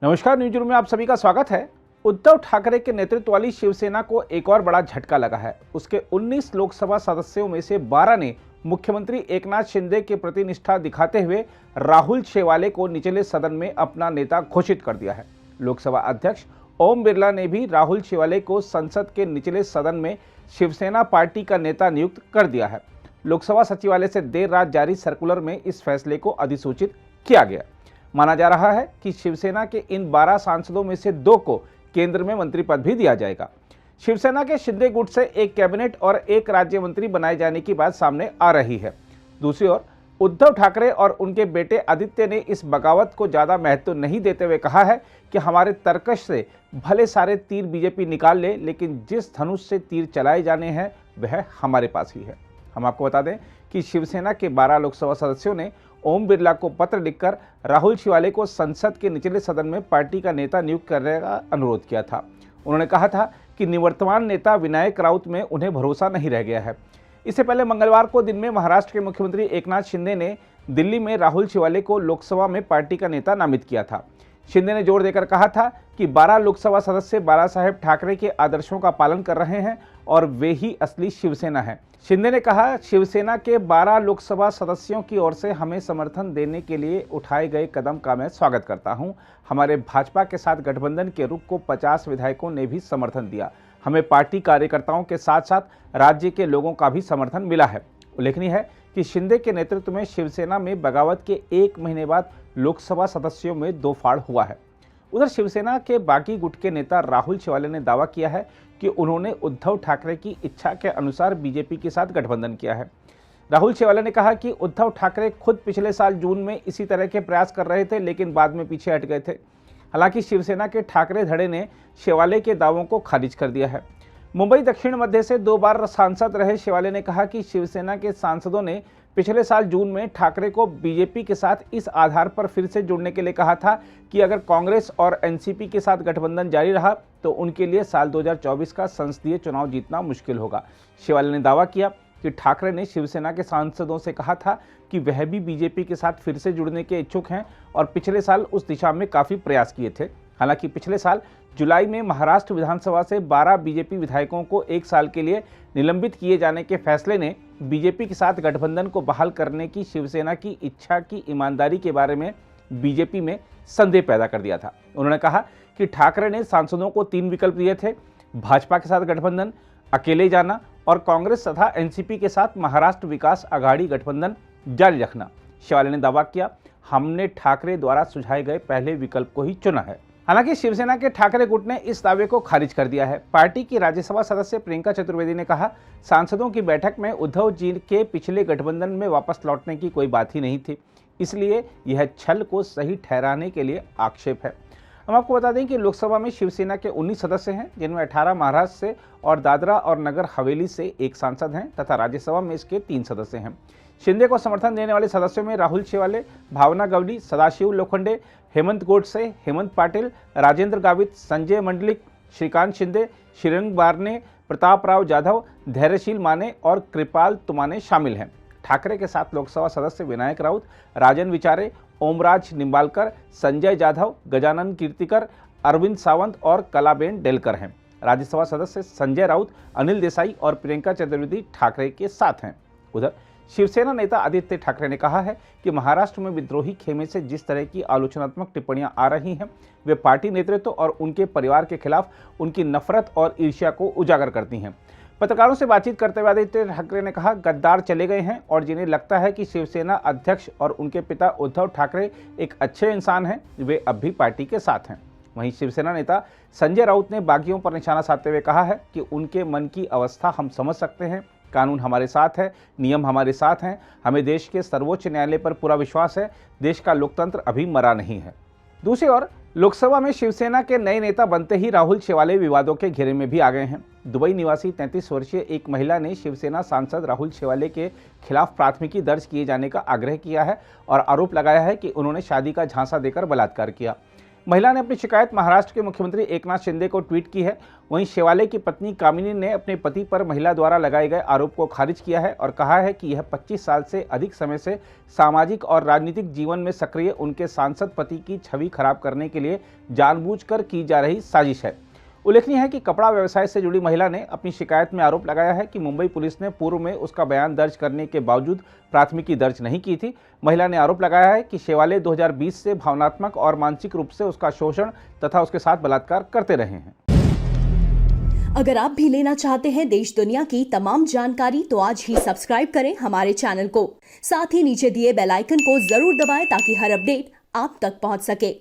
नमस्कार, news room में आप सभी का स्वागत है। उद्धव ठाकरे के नेतृत्व वाली शिवसेना को एक और बड़ा झटका लगा है। उसके 19 लोकसभा सदस्यों में से 12 ने मुख्यमंत्री एकनाथ शिंदे के प्रति निष्ठा दिखाते हुए राहुल शेवाले को निचले सदन में अपना नेता घोषित कर दिया है। लोकसभा अध्यक्ष ओम बिरला ने भी राहुल शेवाले को संसद के निचले सदन में शिवसेना पार्टी का नेता नियुक्त कर दिया है। लोकसभा सचिवालय से देर रात जारी सर्कुलर में इस फैसले को अधिसूचित किया गया। माना जा रहा है कि शिवसेना के इन 12 सांसदों में से 2 को केंद्र में मंत्री पद भी दिया जाएगा। शिवसेना के शिंदे गुट से एक कैबिनेट और एक राज्य मंत्री बनाए जाने की बात सामने आ रही है। दूसरी ओर उद्धव ठाकरे और उनके बेटे आदित्य ने इस बगावत को ज्यादा महत्व नहीं देते हुए कहा है कि हमारे तर्कश से भले सारे तीर बीजेपी निकाल ले, लेकिन जिस धनुष से तीर चलाए जाने हैं वह हमारे पास ही है। हम आपको बता दें कि शिवसेना के 12 लोकसभा सदस्यों ने ओम बिरला को पत्र लिखकर राहुल शेवाले को संसद के निचले सदन में पार्टी का नेता नियुक्त करने का अनुरोध किया था। उन्होंने कहा था कि निवर्तमान नेता विनायक राउत में उन्हें भरोसा नहीं रह गया है। इससे पहले मंगलवार को दिन में महाराष्ट्र के मुख्यमंत्री एकनाथ शिंदे ने दिल्ली में राहुल शेवाले को लोकसभा में पार्टी का नेता नामित किया था। शिंदे ने जोर देकर कहा था कि 12 लोकसभा सदस्य बाला साहेब ठाकरे के आदर्शों का पालन कर रहे हैं और वे ही असली शिवसेना है। शिंदे ने कहा, शिवसेना के 12 लोकसभा सदस्यों की ओर से हमें समर्थन देने के लिए उठाए गए कदम का मैं स्वागत करता हूं। हमारे भाजपा के साथ गठबंधन के रुख को 50 विधायकों ने भी समर्थन दिया। हमें पार्टी कार्यकर्ताओं के साथ साथ राज्य के लोगों का भी समर्थन मिला है। उल्लेखनीय है कि शिंदे के नेतृत्व में शिवसेना में बगावत के 1 महीने बाद लोकसभा सदस्यों में 2 फाड़ हुआ है। उधर शिवसेना के बागी गुट के नेता राहुल शेवाले ने दावा किया है कि उन्होंने उद्धव ठाकरे की इच्छा के अनुसार बीजेपी के साथ गठबंधन किया है। राहुल शेवाले ने कहा कि उद्धव ठाकरे खुद पिछले साल जून में इसी तरह के प्रयास कर रहे थे, लेकिन बाद में पीछे हट गए थे। हालांकि शिवसेना के ठाकरे धड़े ने शेवाले के दावों को खारिज कर दिया है। मुंबई दक्षिण मध्य से 2 बार सांसद रहे शेवाले ने कहा कि शिवसेना के सांसदों ने पिछले साल जून में ठाकरे को बीजेपी के साथ इस आधार पर फिर से जुड़ने के लिए कहा था कि अगर कांग्रेस और एनसीपी के साथ गठबंधन जारी रहा तो उनके लिए साल 2024 का संसदीय चुनाव जीतना मुश्किल होगा। शेवाले ने दावा किया कि ठाकरे ने शिवसेना के सांसदों से कहा था कि वह भी बीजेपी के साथ फिर से जुड़ने के इच्छुक हैं और पिछले साल उस दिशा में काफ़ी प्रयास किए थे। हालांकि पिछले साल जुलाई में महाराष्ट्र विधानसभा से 12 बीजेपी विधायकों को 1 साल के लिए निलंबित किए जाने के फैसले ने बीजेपी के साथ गठबंधन को बहाल करने की शिवसेना की इच्छा की ईमानदारी के बारे में बीजेपी में संदेह पैदा कर दिया था। उन्होंने कहा कि ठाकरे ने सांसदों को 3 विकल्प दिए थे: भाजपा के साथ गठबंधन, अकेले जाना और कांग्रेस तथा एनसीपी के साथ महाराष्ट्र विकास आघाड़ी गठबंधन जारी रखना। शेवाले ने दावा किया, हमने ठाकरे द्वारा सुझाए गए पहले विकल्प को ही चुना है। हालांकि शिवसेना के ठाकरे गुट ने इस दावे को खारिज कर दिया है। पार्टी की राज्यसभा सदस्य प्रियंका चतुर्वेदी ने कहा, सांसदों की बैठक में उद्धव जी के पिछले गठबंधन में वापस लौटने की कोई बात ही नहीं थी, इसलिए यह छल को सही ठहराने के लिए आक्षेप है। हम आपको बता दें कि लोकसभा में शिवसेना के 19 सदस्य हैं, जिनमें 18 महाराष्ट्र से और दादरा और नगर हवेली से 1 सांसद हैं तथा राज्यसभा में इसके 3 सदस्य हैं। शिंदे को समर्थन देने वाले सदस्यों में राहुल शेवाले, भावना गवली, सदाशिव लोखंडे, हेमंत गोडसे, हेमंत पाटिल, राजेंद्र गावित, संजय मंडलिक, श्रीकांत शिंदे, श्रीरंग बारने, प्रताप राव जाधव, धैर्यशील माने और कृपाल तुमाने शामिल हैं। ठाकरे के साथ लोकसभा सदस्य विनायक राउत, राजन विचारे, ओमराज निम्बालकर, संजय जाधव, गजानन कीर्तिकर, अरविंद सावंत और कलाबेन डेलकर हैं। राज्यसभा सदस्य संजय राउत, अनिल देसाई और प्रियंका चतुर्वेदी ठाकरे के साथ हैं। उधर शिवसेना नेता आदित्य ठाकरे ने कहा है कि महाराष्ट्र में विद्रोही खेमे से जिस तरह की आलोचनात्मक टिप्पणियां आ रही हैं, वे पार्टी नेतृत्व और उनके परिवार के खिलाफ उनकी नफरत और ईर्ष्या को उजागर करती हैं। पत्रकारों से बातचीत करते हुए आदित्य ठाकरे ने कहा, गद्दार चले गए हैं और जिन्हें लगता है कि शिवसेना अध्यक्ष और उनके पिता उद्धव ठाकरे एक अच्छे इंसान हैं, वे अब भी पार्टी के साथ हैं। वहीं शिवसेना नेता संजय राउत ने बागियों पर निशाना साधते हुए कहा है कि उनके मन की अवस्था हम समझ सकते हैं। कानून हमारे साथ है, नियम हमारे साथ हैं, हमें देश के सर्वोच्च न्यायालय पर पूरा विश्वास है, देश का लोकतंत्र अभी मरा नहीं है। दूसरी ओर लोकसभा में शिवसेना के नए नेता बनते ही राहुल शेवाले विवादों के घेरे में भी आ गए हैं। दुबई निवासी 33 वर्षीय एक महिला ने शिवसेना सांसद राहुल शेवाले के खिलाफ प्राथमिकी दर्ज किए जाने का आग्रह किया है और आरोप लगाया है कि उन्होंने शादी का झांसा देकर बलात्कार किया। महिला ने अपनी शिकायत महाराष्ट्र के मुख्यमंत्री एकनाथ शिंदे को ट्वीट की है। वहीं शेवाले की पत्नी कामिनी ने अपने पति पर महिला द्वारा लगाए गए आरोप को खारिज किया है और कहा है कि यह 25 साल से अधिक समय से सामाजिक और राजनीतिक जीवन में सक्रिय उनके सांसद पति की छवि खराब करने के लिए जानबूझकर की जा रही साजिश है। उल्लेखनीय है कि कपड़ा व्यवसाय से जुड़ी महिला ने अपनी शिकायत में आरोप लगाया है कि मुंबई पुलिस ने पूर्व में उसका बयान दर्ज करने के बावजूद प्राथमिकी दर्ज नहीं की थी। महिला ने आरोप लगाया है कि शेवाले 2020 से भावनात्मक और मानसिक रूप से उसका शोषण तथा उसके साथ बलात्कार करते रहे हैं। अगर आप भी लेना चाहते हैं देश दुनिया की तमाम जानकारी तो आज ही सब्सक्राइब करें हमारे चैनल को। साथ ही नीचे दिए बेल आइकन को जरूर दबाएं ताकि हर अपडेट आप तक पहुंच सके।